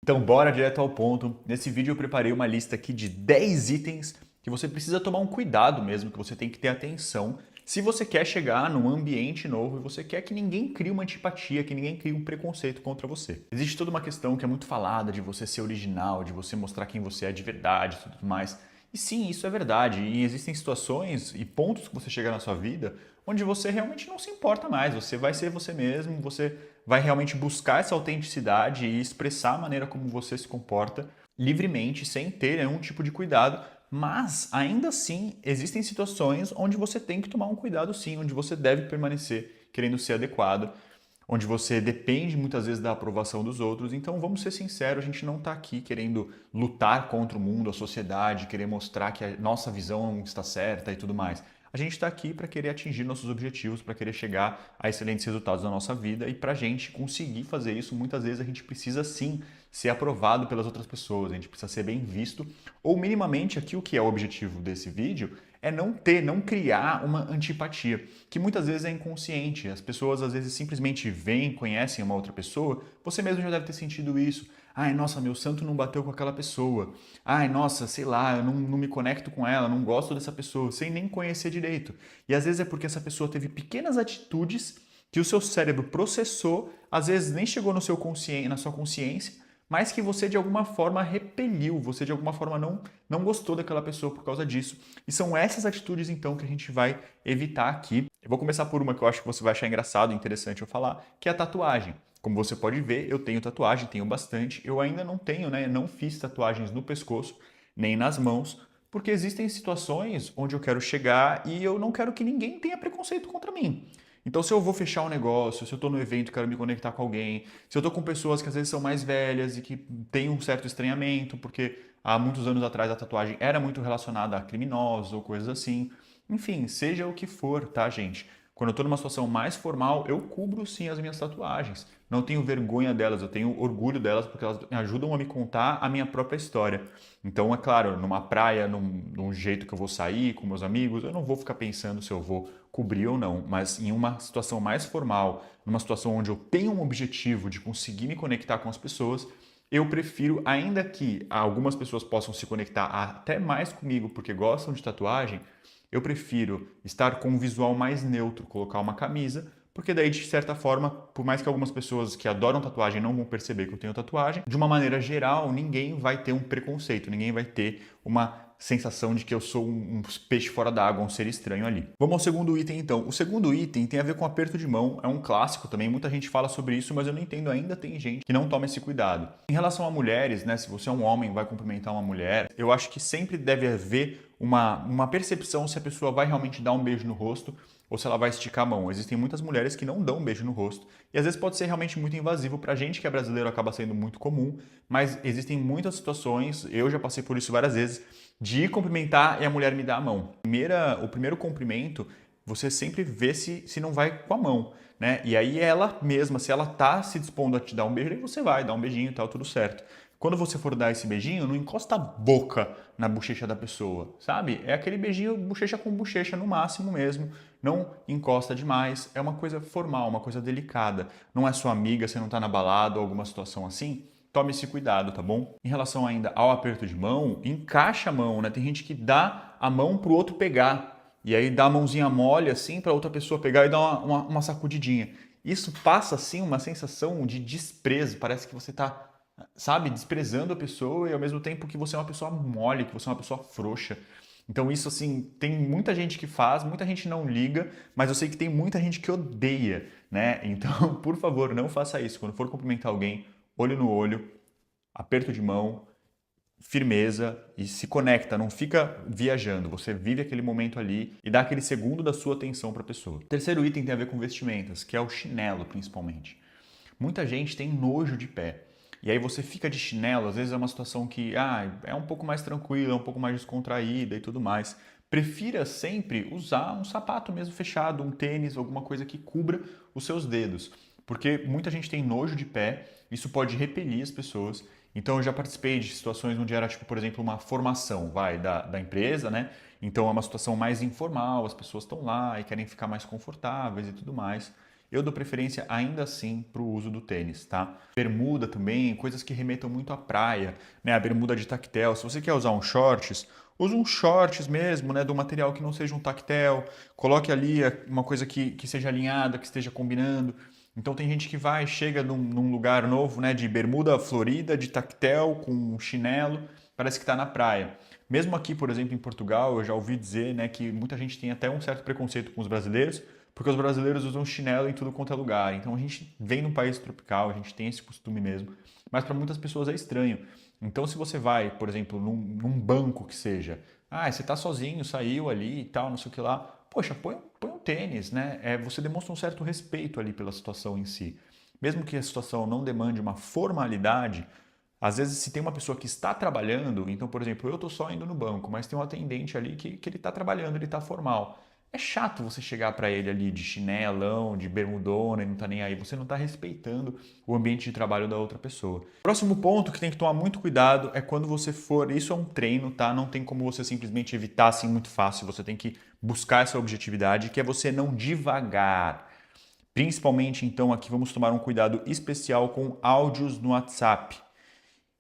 Então, bora direto ao ponto. Nesse vídeo eu preparei uma lista aqui de 10 itens que você precisa tomar um cuidado mesmo, que você tem que ter atenção se você quer chegar num ambiente novo e você quer que ninguém crie uma antipatia, que ninguém crie um preconceito contra você. Existe toda uma questão que é muito falada de você ser original, de você mostrar quem você é de verdade e tudo mais. E sim, isso é verdade. E existem situações e pontos que você chega na sua vida onde você realmente não se importa mais. Você vai ser você mesmo, você vai realmente buscar essa autenticidade e expressar a maneira como você se comporta livremente, sem ter nenhum tipo de cuidado. Mas ainda assim, existem situações onde você tem que tomar um cuidado sim, onde você deve permanecer querendo ser adequado, onde você depende muitas vezes da aprovação dos outros. Então vamos ser sinceros, a gente não está aqui querendo lutar contra o mundo, a sociedade, querer mostrar que a nossa visão está certa e tudo mais. A gente está aqui para querer atingir nossos objetivos, para querer chegar a excelentes resultados na nossa vida e para a gente conseguir fazer isso, muitas vezes a gente precisa sim ser aprovado pelas outras pessoas, a gente precisa ser bem visto, ou minimamente aqui o que é o objetivo desse vídeo é não criar uma antipatia, que muitas vezes é inconsciente. As pessoas às vezes simplesmente veem, conhecem uma outra pessoa, você mesmo já deve ter sentido isso. Ai, nossa, meu santo não bateu com aquela pessoa. Ai, nossa, sei lá, eu não me conecto com ela, não gosto dessa pessoa, sem nem conhecer direito. E às vezes é porque essa pessoa teve pequenas atitudes que o seu cérebro processou, às vezes nem chegou no seu na sua consciência, mas que você de alguma forma repeliu, você de alguma forma não gostou daquela pessoa por causa disso. E são essas atitudes então que a gente vai evitar aqui. Eu vou começar por uma que eu acho que você vai achar engraçado e interessante eu falar, que é a tatuagem. Como você pode ver, eu tenho tatuagem, tenho bastante. Eu ainda não tenho, né? Não fiz tatuagens no pescoço, nem nas mãos, porque existem situações onde eu quero chegar e eu não quero que ninguém tenha preconceito contra mim. Então, se eu vou fechar um negócio, se eu estou no evento e quero me conectar com alguém, se eu estou com pessoas que às vezes são mais velhas e que têm um certo estranhamento, porque há muitos anos atrás a tatuagem era muito relacionada a criminosos ou coisas assim. Enfim, seja o que for, tá, gente? Quando eu estou numa situação mais formal, eu cubro sim as minhas tatuagens. Não tenho vergonha delas, eu tenho orgulho delas porque elas me ajudam a me contar a minha própria história. Então, é claro, numa praia, num jeito que eu vou sair com meus amigos, eu não vou ficar pensando se eu vou cobrir ou não, mas em uma situação mais formal, numa situação onde eu tenho um objetivo de conseguir me conectar com as pessoas, eu prefiro, ainda que algumas pessoas possam se conectar até mais comigo porque gostam de tatuagem, eu prefiro estar com um visual mais neutro, colocar uma camisa, porque daí, de certa forma, por mais que algumas pessoas que adoram tatuagem não vão perceber que eu tenho tatuagem, de uma maneira geral, ninguém vai ter um preconceito, ninguém vai ter uma sensação de que eu sou um peixe fora d'água, um ser estranho ali. Vamos ao segundo item então. O segundo item tem a ver com aperto de mão, é um clássico também, muita gente fala sobre isso, mas eu não entendo ainda, tem gente que não toma esse cuidado. Em relação a mulheres, né, se você é um homem e vai cumprimentar uma mulher, eu acho que sempre deve haver uma percepção se a pessoa vai realmente dar um beijo no rosto ou se ela vai esticar a mão. Existem muitas mulheres que não dão um beijo no rosto e às vezes pode ser realmente muito invasivo. Pra gente que é brasileiro acaba sendo muito comum, mas existem muitas situações, eu já passei por isso várias vezes, de ir cumprimentar e a mulher me dar a mão. O primeiro cumprimento, você sempre vê se não vai com a mão, né? E aí ela mesma, se ela tá se dispondo a te dar um beijo, aí você vai, dá um beijinho e tal, tudo certo. Quando você for dar esse beijinho, não encosta a boca na bochecha da pessoa, sabe? É aquele beijinho bochecha com bochecha no máximo mesmo. Não encosta demais. É uma coisa formal, uma coisa delicada. Não é sua amiga, você não tá na balada ou alguma situação assim. Tome esse cuidado, tá bom? Em relação ainda ao aperto de mão, encaixa a mão, né? Tem gente que dá a mão pro outro pegar. E aí dá a mãozinha mole assim para outra pessoa pegar e dar uma sacudidinha. Isso passa assim uma sensação de desprezo. Parece que você tá, sabe, desprezando a pessoa e ao mesmo tempo que você é uma pessoa mole, que você é uma pessoa frouxa. Então isso assim, tem muita gente que faz, muita gente não liga, mas eu sei que tem muita gente que odeia, né? Então, por favor, não faça isso. Quando for cumprimentar alguém, olho no olho, aperto de mão, firmeza e se conecta, não fica viajando. Você vive aquele momento ali e dá aquele segundo da sua atenção para a pessoa. O terceiro item tem a ver com vestimentas, que é o chinelo, principalmente. Muita gente tem nojo de pé. E aí você fica de chinelo, às vezes é uma situação que é um pouco mais tranquila, é um pouco mais descontraída e tudo mais. Prefira sempre usar um sapato mesmo fechado, um tênis, alguma coisa que cubra os seus dedos. Porque muita gente tem nojo de pé, isso pode repelir as pessoas. Então eu já participei de situações onde era, tipo, por exemplo, uma formação, da empresa, né? Então é uma situação mais informal, as pessoas estão lá e querem ficar mais confortáveis e tudo mais. eu dou preferência ainda assim para o uso do tênis, tá? Bermuda também, coisas que remetam muito à praia, né? A bermuda de tactel, se você quer usar um shorts, use um shorts mesmo, né? Do material que não seja um tactel, coloque ali uma coisa que seja alinhada, que esteja combinando. Então tem gente que vai, chega num lugar novo, né? De bermuda florida, de tactel, com chinelo, parece que está na praia. Mesmo aqui, por exemplo, em Portugal, eu já ouvi dizer, né, que muita gente tem até um certo preconceito com os brasileiros, porque os brasileiros usam chinelo em tudo quanto é lugar. Então a gente vem num país tropical, a gente tem esse costume mesmo, mas para muitas pessoas é estranho. Então se você vai, por exemplo, num banco que seja, você está sozinho, saiu ali e tal, não sei o que lá, poxa, põe um tênis, né? Você demonstra um certo respeito ali pela situação em si. Mesmo que a situação não demande uma formalidade, às vezes, se tem uma pessoa que está trabalhando, então, por exemplo, eu estou só indo no banco, mas tem um atendente ali que ele está trabalhando, ele está formal. É chato você chegar para ele ali de chinelão, de bermudona e não está nem aí. Você não está respeitando o ambiente de trabalho da outra pessoa. Próximo ponto que tem que tomar muito cuidado é quando você for. Isso é um treino, tá? Não tem como você simplesmente evitar assim muito fácil. Você tem que buscar essa objetividade, que é você não divagar. Principalmente, então, aqui vamos tomar um cuidado especial com áudios no WhatsApp.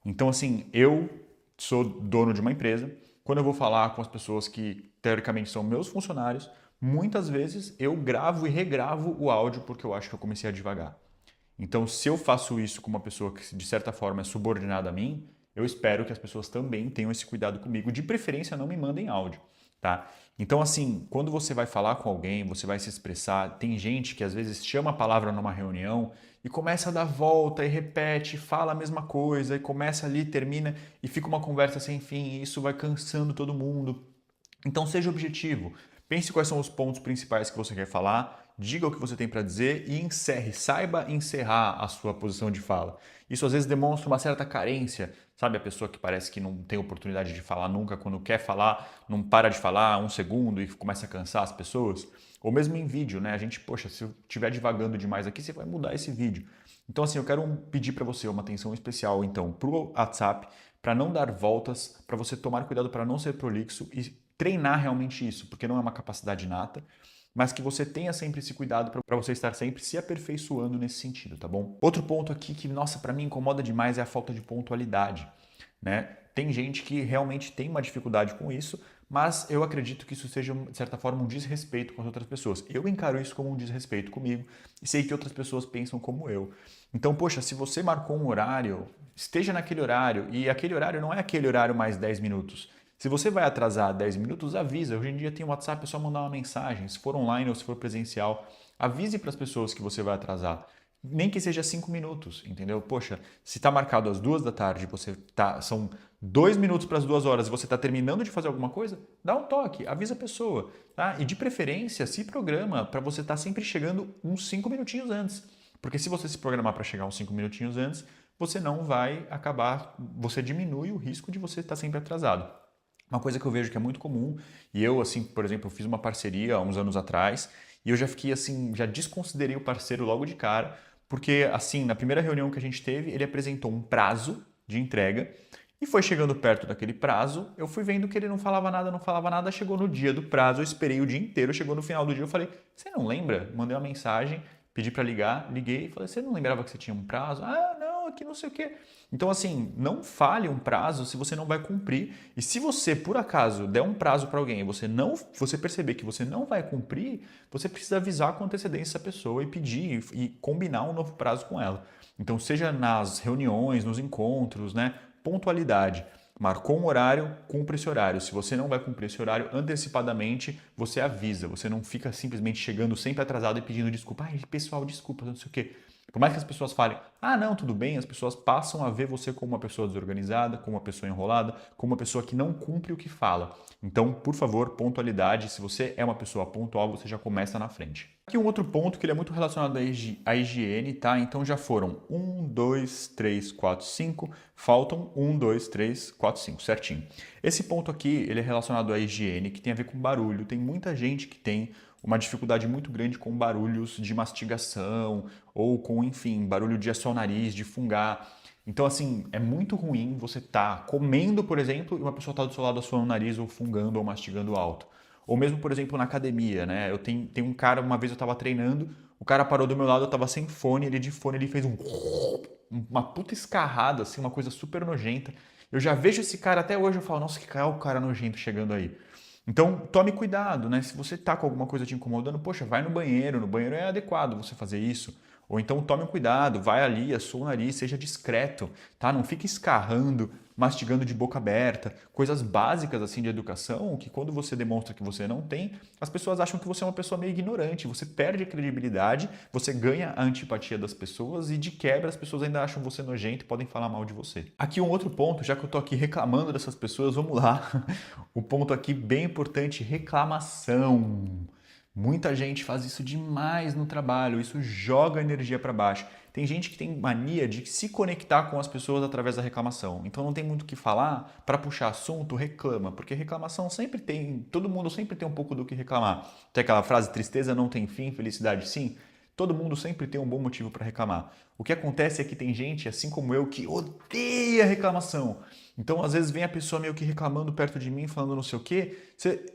Então, assim, eu sou dono de uma empresa. Quando eu vou falar com as pessoas que teoricamente são meus funcionários, muitas vezes eu gravo e regravo o áudio porque eu acho que eu comecei a devagar. Então, se eu faço isso com uma pessoa que de certa forma é subordinada a mim, eu espero que as pessoas também tenham esse cuidado comigo. De preferência, não me mandem áudio, tá? Então, assim, quando você vai falar com alguém, você vai se expressar, tem gente que às vezes chama a palavra numa reunião e começa a dar volta e repete, fala a mesma coisa e começa ali, termina e fica uma conversa sem fim e isso vai cansando todo mundo. Então seja objetivo, pense quais são os pontos principais que você quer falar, diga o que você tem para dizer e encerre, saiba encerrar a sua posição de fala. Isso às vezes demonstra uma certa carência, sabe? A pessoa que parece que não tem oportunidade de falar nunca, quando quer falar, não para de falar um segundo e começa a cansar as pessoas. Ou mesmo em vídeo, né? A gente, poxa, se eu estiver divagando demais aqui, você vai mudar esse vídeo. Então, assim, eu quero pedir para você uma atenção especial, então, para o WhatsApp, para não dar voltas, para você tomar cuidado para não ser prolixo e treinar realmente isso, porque não é uma capacidade inata, mas que você tenha sempre esse cuidado para você estar sempre se aperfeiçoando nesse sentido, tá bom? Outro ponto aqui que, nossa, para mim incomoda demais é a falta de pontualidade, né? Tem gente que realmente tem uma dificuldade com isso, mas eu acredito que isso seja, de certa forma, um desrespeito com as outras pessoas. Eu encaro isso como um desrespeito comigo e sei que outras pessoas pensam como eu. Então, poxa, se você marcou um horário, esteja naquele horário e aquele horário não é aquele horário mais 10 minutos. Se você vai atrasar 10 minutos, avisa. Hoje em dia tem o WhatsApp, é só mandar uma mensagem. Se for online ou se for presencial, avise para as pessoas que você vai atrasar. Nem que seja 5 minutos, entendeu? Poxa, se está marcado às 2 da tarde, são 2 minutos para as 2 horas e você está terminando de fazer alguma coisa, dá um toque, avisa a pessoa, tá? E de preferência, se programa para você estar sempre chegando uns 5 minutinhos antes. Porque se você se programar para chegar uns 5 minutinhos antes, você não vai acabar, você diminui o risco de você estar sempre atrasado. Uma coisa que eu vejo que é muito comum, e eu, assim, por exemplo, eu fiz uma parceria há uns anos atrás, e eu já fiquei assim, já desconsiderei o parceiro logo de cara, porque, assim, na primeira reunião que a gente teve, ele apresentou um prazo de entrega, e foi chegando perto daquele prazo, eu fui vendo que ele não falava nada, não falava nada, chegou no dia do prazo, eu esperei o dia inteiro, chegou no final do dia, eu falei, você não lembra? Mandei uma mensagem, pedi para ligar, liguei e falei, você não lembrava que você tinha um prazo? Ah, não, aqui não sei o quê. Então, assim, não fale um prazo se você não vai cumprir. E se você, por acaso, der um prazo para alguém e você perceber que você não vai cumprir, você precisa avisar com antecedência essa pessoa e pedir e combinar um novo prazo com ela. Então, seja nas reuniões, nos encontros, né? Pontualidade. Marcou um horário, cumpre esse horário. Se você não vai cumprir esse horário, antecipadamente você avisa. Você não fica simplesmente chegando sempre atrasado e pedindo desculpa. Ai, pessoal, desculpa, não sei o quê. Por mais que as pessoas falem, ah, não, tudo bem, as pessoas passam a ver você como uma pessoa desorganizada, como uma pessoa enrolada, como uma pessoa que não cumpre o que fala. Então, por favor, pontualidade. Se você é uma pessoa pontual, você já começa na frente. Aqui um outro ponto que ele é muito relacionado à higiene, tá? Então já foram 1, 2, 3, 4, 5, faltam 1, 2, 3, 4, 5, certinho. Esse ponto aqui, ele é relacionado à higiene, que tem a ver com barulho. Tem muita gente que tem uma dificuldade muito grande com barulhos de mastigação ou com, enfim, barulho de assar o nariz, de fungar. Então, assim, é muito ruim você estar comendo, por exemplo, e uma pessoa está do seu lado assoando o nariz ou fungando ou mastigando alto. Ou mesmo, por exemplo, na academia, né? Tem um cara, uma vez eu estava treinando, o cara parou do meu lado, eu tava sem fone, ele de fone, ele fez uma puta escarrada, assim, uma coisa super nojenta. Eu já vejo esse cara até hoje, eu falo, nossa, que cara nojento chegando aí. Então, tome cuidado, né? Se você tá com alguma coisa te incomodando, poxa, vai no banheiro é adequado você fazer isso. Ou então tome cuidado, vai ali, assua o nariz, seja discreto, tá? Não fique escarrando, mastigando de boca aberta, coisas básicas assim de educação, que quando você demonstra que você não tem, as pessoas acham que você é uma pessoa meio ignorante, você perde a credibilidade, você ganha a antipatia das pessoas e de quebra as pessoas ainda acham você nojento e podem falar mal de você. Aqui um outro ponto, já que eu tô aqui reclamando dessas pessoas, vamos lá. O ponto aqui bem importante, reclamação. Muita gente faz isso demais no trabalho, isso joga energia para baixo. Tem gente que tem mania de se conectar com as pessoas através da reclamação. Então não tem muito o que falar, para puxar assunto, reclama, porque reclamação sempre tem, todo mundo sempre tem um pouco do que reclamar. Tem aquela frase, tristeza não tem fim, felicidade sim. Todo mundo sempre tem um bom motivo para reclamar. O que acontece é que tem gente, assim como eu, que odeia reclamação. Então, às vezes, vem a pessoa meio que reclamando perto de mim, falando não sei o quê.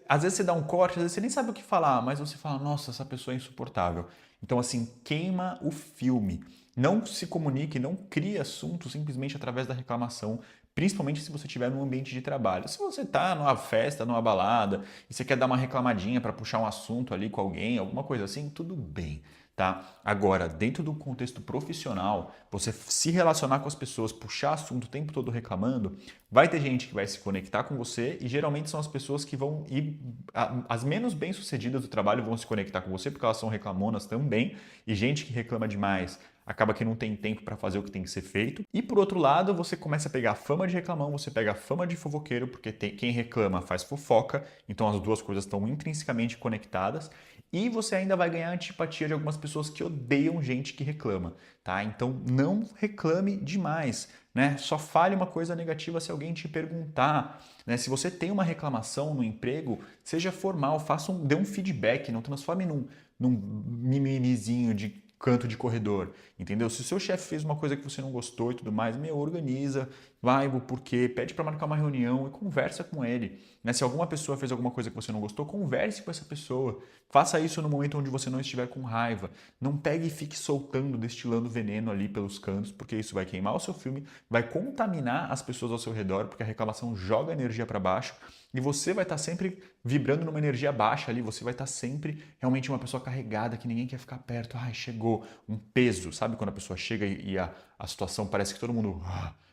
Às vezes você dá um corte, às vezes você nem sabe o que falar, mas você fala, nossa, essa pessoa é insuportável. Então, assim, queima o filme. Não se comunique, não crie assunto simplesmente através da reclamação, principalmente se você estiver num ambiente de trabalho. Se você está numa festa, numa balada, e você quer dar uma reclamadinha para puxar um assunto ali com alguém, alguma coisa assim, tudo bem. Tá? Agora, dentro do contexto profissional, você se relacionar com as pessoas, puxar assunto o tempo todo reclamando, vai ter gente que vai se conectar com você e geralmente são as pessoas que vão ir, as menos bem-sucedidas do trabalho vão se conectar com você porque elas são reclamonas também e gente que reclama demais acaba que não tem tempo para fazer o que tem que ser feito. E por outro lado, você começa a pegar a fama de reclamão, você pega a fama de fofoqueiro, porque quem reclama faz fofoca, então as duas coisas estão intrinsecamente conectadas. E você ainda vai ganhar a antipatia de algumas pessoas que odeiam gente que reclama, tá? Então não reclame demais, né? Só fale uma coisa negativa se alguém te perguntar, né? Se você tem uma reclamação no emprego, seja formal, dê um feedback, não transforme num mimimizinho de canto de corredor, entendeu? Se o seu chefe fez uma coisa que você não gostou e tudo mais, organiza, vai o porquê, pede para marcar uma reunião e conversa com ele. Né? Se alguma pessoa fez alguma coisa que você não gostou, converse com essa pessoa. Faça isso no momento onde você não estiver com raiva. Não pegue e fique soltando, destilando veneno ali pelos cantos, porque isso vai queimar o seu filme, vai contaminar as pessoas ao seu redor, porque a reclamação joga energia para baixo e você vai estar sempre vibrando numa energia baixa ali, você vai estar sempre realmente uma pessoa carregada, que ninguém quer ficar perto. Ai, chegou um peso, sabe quando a pessoa chega e a situação parece que todo mundo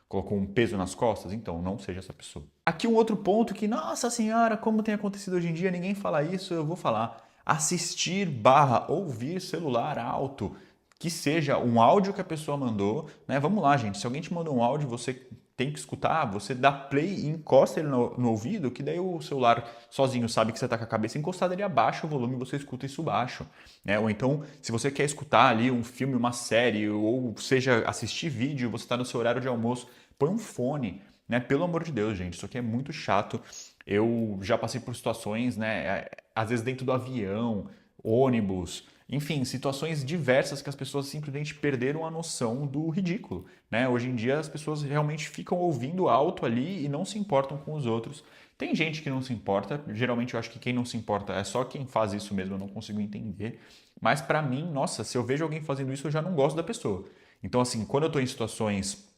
colocou um peso nas costas? Então, não seja essa pessoa. Aqui um outro ponto que, nossa senhora, como tem acontecido hoje em dia, ninguém fala isso, eu vou falar. Assistir/ouvir celular alto, que seja um áudio que a pessoa mandou, né? Vamos lá, gente, se alguém te mandou um áudio, você tem que escutar, você dá play e encosta ele no ouvido, que daí o celular sozinho sabe que você está com a cabeça encostada, ele abaixa o volume e você escuta isso baixo. Né? Ou então, se você quer escutar ali um filme, uma série, ou seja, assistir vídeo, você está no seu horário de almoço, põe um fone. Né? Pelo amor de Deus, gente, isso aqui é muito chato. Eu já passei por situações, né? Às vezes dentro do avião, ônibus, enfim, situações diversas que as pessoas simplesmente perderam a noção do ridículo. Né? Hoje em dia as pessoas realmente ficam ouvindo alto ali e não se importam com os outros. Tem gente que não se importa, geralmente eu acho que quem não se importa é só quem faz isso mesmo, eu não consigo entender. Mas para mim, nossa, se eu vejo alguém fazendo isso, eu já não gosto da pessoa. Então assim, quando eu estou em situações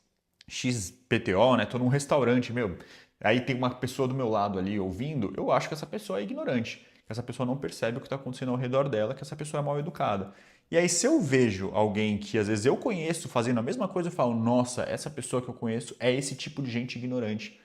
XPTO, né? Tô num restaurante, aí tem uma pessoa do meu lado ali ouvindo, eu acho que essa pessoa é ignorante, que essa pessoa não percebe o que está acontecendo ao redor dela, que essa pessoa é mal educada. E aí, se eu vejo alguém que às vezes eu conheço fazendo a mesma coisa, eu falo, nossa, essa pessoa que eu conheço é esse tipo de gente ignorante.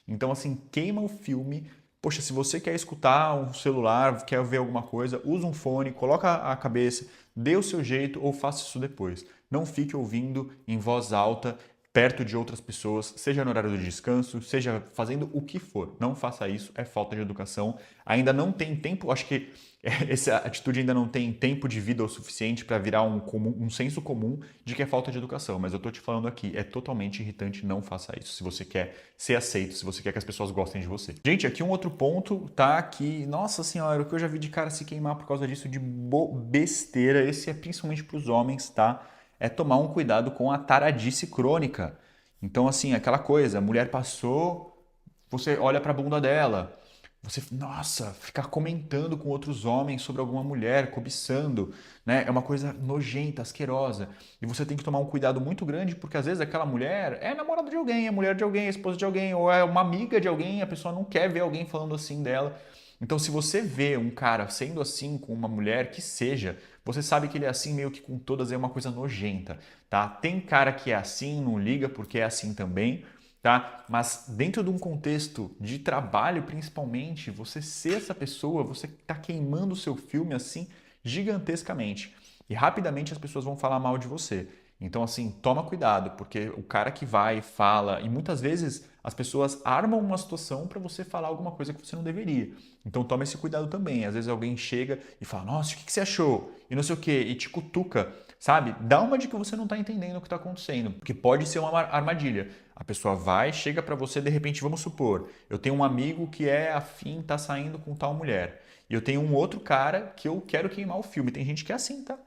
Então, assim, queima o filme. Poxa, se você quer escutar um celular, quer ver alguma coisa, usa um fone, coloca a cabeça, dê o seu jeito ou faça isso depois. Não fique ouvindo em voz alta, perto de outras pessoas, seja no horário de descanso, seja fazendo o que for. Não faça isso, é falta de educação. Ainda não tem tempo, acho que essa atitude ainda não tem tempo de vida o suficiente para virar um senso comum de que é falta de educação. Mas eu tô te falando aqui, é totalmente irritante, não faça isso. Se você quer ser aceito, se você quer que as pessoas gostem de você. Gente, aqui um outro ponto, tá? Que, nossa senhora, o que eu já vi de cara se queimar por causa disso de besteira, esse é principalmente para os homens, tá? É tomar um cuidado com a taradice crônica. Então, assim, aquela coisa, a mulher passou, você olha para a bunda dela. Você, nossa, ficar comentando com outros homens sobre alguma mulher, cobiçando, né? É uma coisa nojenta, asquerosa. E você tem que tomar um cuidado muito grande, porque às vezes aquela mulher é namorada de alguém, é mulher de alguém, é esposa de alguém, ou é uma amiga de alguém, a pessoa não quer ver alguém falando assim dela. Então, se você vê um cara sendo assim com uma mulher, que seja, você sabe que ele é assim meio que com todas, é uma coisa nojenta, tá? Tem cara que é assim, não liga porque é assim também, tá? Mas dentro de um contexto de trabalho, principalmente, você ser essa pessoa, você está queimando o seu filme assim gigantescamente. E rapidamente as pessoas vão falar mal de você. Então, assim, toma cuidado, porque o cara que vai, fala, e muitas vezes as pessoas armam uma situação para você falar alguma coisa que você não deveria. Então, toma esse cuidado também. Às vezes alguém chega e fala, nossa, o que você achou? E não sei o quê, e te cutuca, sabe? Dá uma de que você não está entendendo o que está acontecendo, porque pode ser uma armadilha. A pessoa vai, chega para você, de repente, vamos supor, eu tenho um amigo que é afim, tá saindo com tal mulher. E eu tenho um outro cara que eu quero queimar o filme. Tem gente que é assim, tá?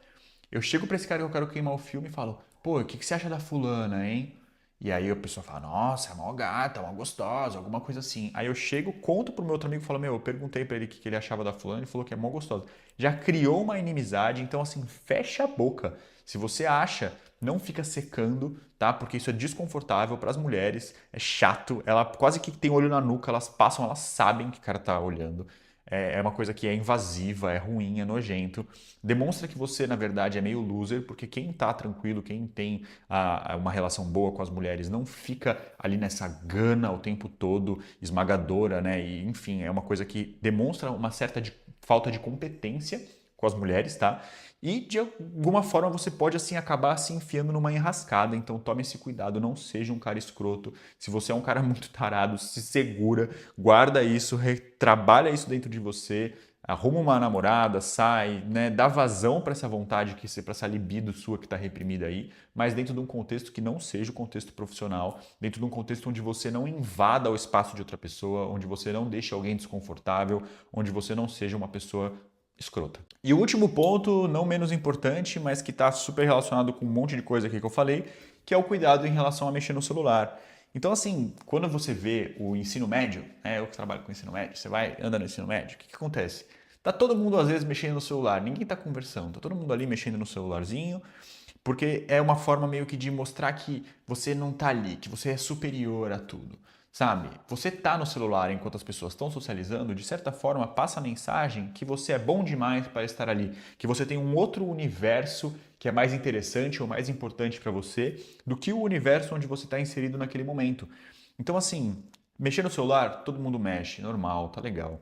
Eu chego pra esse cara que eu quero queimar o filme e falo, pô, o que você acha da fulana, hein? E aí a pessoa fala, nossa, é mó gata, mó gostosa, alguma coisa assim. Aí eu chego, conto pro meu outro amigo e falo, meu, eu perguntei pra ele o que ele achava da fulana, ele falou que é mó gostosa. Já criou uma inimizade, então assim, fecha a boca. Se você acha, não fica secando, tá? Porque isso é desconfortável para as mulheres, é chato, ela quase que tem olho na nuca, elas passam, elas sabem que o cara tá olhando. É uma coisa que é invasiva, é ruim, é nojento. Demonstra que você, na verdade, é meio loser, porque quem tá tranquilo, quem tem uma relação boa com as mulheres, não fica ali nessa gana o tempo todo, esmagadora, né? E, enfim, é uma coisa que demonstra uma certa falta de competência com as mulheres, tá? E de alguma forma você pode assim acabar se enfiando numa enrascada, então tome esse cuidado, não seja um cara escroto. Se você é um cara muito tarado, se segura, guarda isso, trabalha isso dentro de você, arruma uma namorada, sai, né, dá vazão para essa vontade, para essa libido sua que está reprimida aí, mas dentro de um contexto que não seja o contexto profissional, dentro de um contexto onde você não invada o espaço de outra pessoa, onde você não deixe alguém desconfortável, onde você não seja uma pessoa escrota. E o último ponto, não menos importante, mas que está super relacionado com um monte de coisa aqui que eu falei, que é o cuidado em relação a mexer no celular. Então, assim, quando você vê o ensino médio, né, eu que trabalho com ensino médio, você vai, anda no ensino médio, o que acontece? Tá todo mundo, às vezes, mexendo no celular, ninguém tá conversando, tá todo mundo ali mexendo no celularzinho, porque é uma forma meio que de mostrar que você não tá ali, que você é superior a tudo. Sabe? Você tá no celular enquanto as pessoas estão socializando, de certa forma passa a mensagem que você é bom demais para estar ali, que você tem um outro universo que é mais interessante ou mais importante para você do que o universo onde você está inserido naquele momento. Então, assim, mexer no celular, todo mundo mexe, normal, tá legal.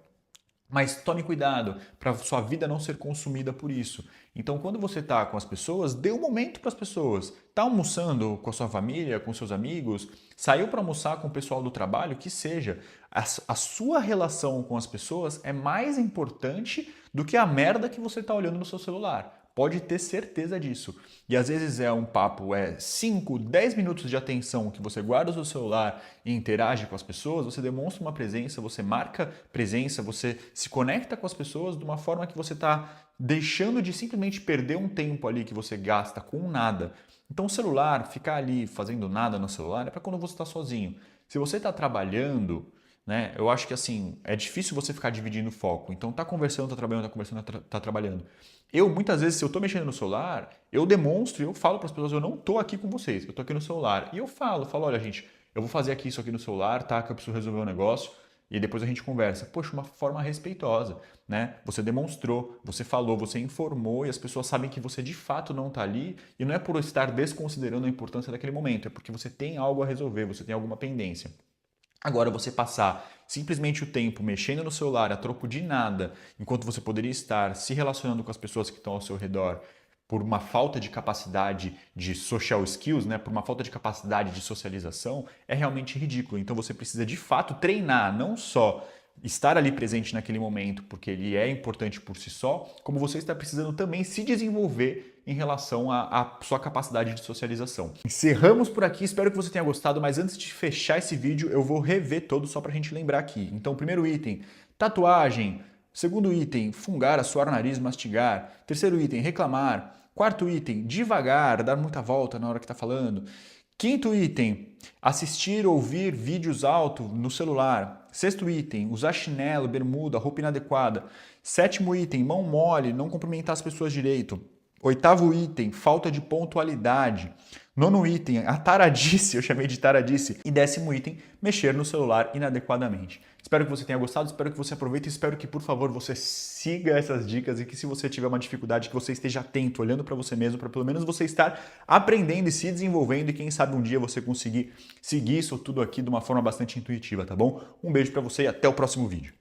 Mas tome cuidado para sua vida não ser consumida por isso. Então, quando você está com as pessoas, dê um momento para as pessoas. Está almoçando com a sua família, com seus amigos, saiu para almoçar com o pessoal do trabalho, que seja. A sua relação com as pessoas é mais importante do que a merda que você está olhando no seu celular. Pode ter certeza disso. E às vezes é um papo, 5, 10 minutos de atenção que você guarda o seu celular e interage com as pessoas, você demonstra uma presença, você marca presença, você se conecta com as pessoas de uma forma que você está deixando de simplesmente perder um tempo ali que você gasta com nada. Então o celular, ficar ali fazendo nada no celular é para quando você está sozinho. Se você está trabalhando, né, eu acho que assim, é difícil você ficar dividindo o foco. Então tá conversando, tá trabalhando, tá conversando, tá trabalhando. Eu, muitas vezes, se eu estou mexendo no celular, eu demonstro, eu falo para as pessoas, eu não estou aqui com vocês, eu estou aqui no celular. E eu falo, olha, gente, eu vou fazer aqui isso aqui no celular, tá? Que eu preciso resolver um negócio. E depois a gente conversa. Poxa, uma forma respeitosa, né? Você demonstrou, você falou, você informou e as pessoas sabem que você de fato não está ali e não é por estar desconsiderando a importância daquele momento, é porque você tem algo a resolver, você tem alguma pendência. Agora, você passar simplesmente o tempo mexendo no celular a troco de nada, enquanto você poderia estar se relacionando com as pessoas que estão ao seu redor por uma falta de capacidade de social skills, né, por uma falta de capacidade de socialização, é realmente ridículo. Então você precisa de fato treinar, não só estar ali presente naquele momento, porque ele é importante por si só, como você está precisando também se desenvolver em relação à sua capacidade de socialização. Encerramos por aqui, espero que você tenha gostado, mas antes de fechar esse vídeo, eu vou rever todo só para a gente lembrar aqui. Então, primeiro item, tatuagem. Segundo item, fungar, assoar o nariz, mastigar. Terceiro item, reclamar. Quarto item, devagar, dar muita volta na hora que está falando. Quinto item, assistir ou ouvir vídeos alto no celular. Sexto item, usar chinelo, bermuda, roupa inadequada. Sétimo item, mão mole, não cumprimentar as pessoas direito. Oitavo item, falta de pontualidade. Nono item, a taradice, eu chamei de taradice. E décimo item, mexer no celular inadequadamente. Espero que você tenha gostado, espero que você aproveite, espero que, por favor, você siga essas dicas e que se você tiver uma dificuldade, que você esteja atento, olhando para você mesmo, para pelo menos você estar aprendendo e se desenvolvendo e quem sabe um dia você conseguir seguir isso tudo aqui de uma forma bastante intuitiva, tá bom? Um beijo para você e até o próximo vídeo.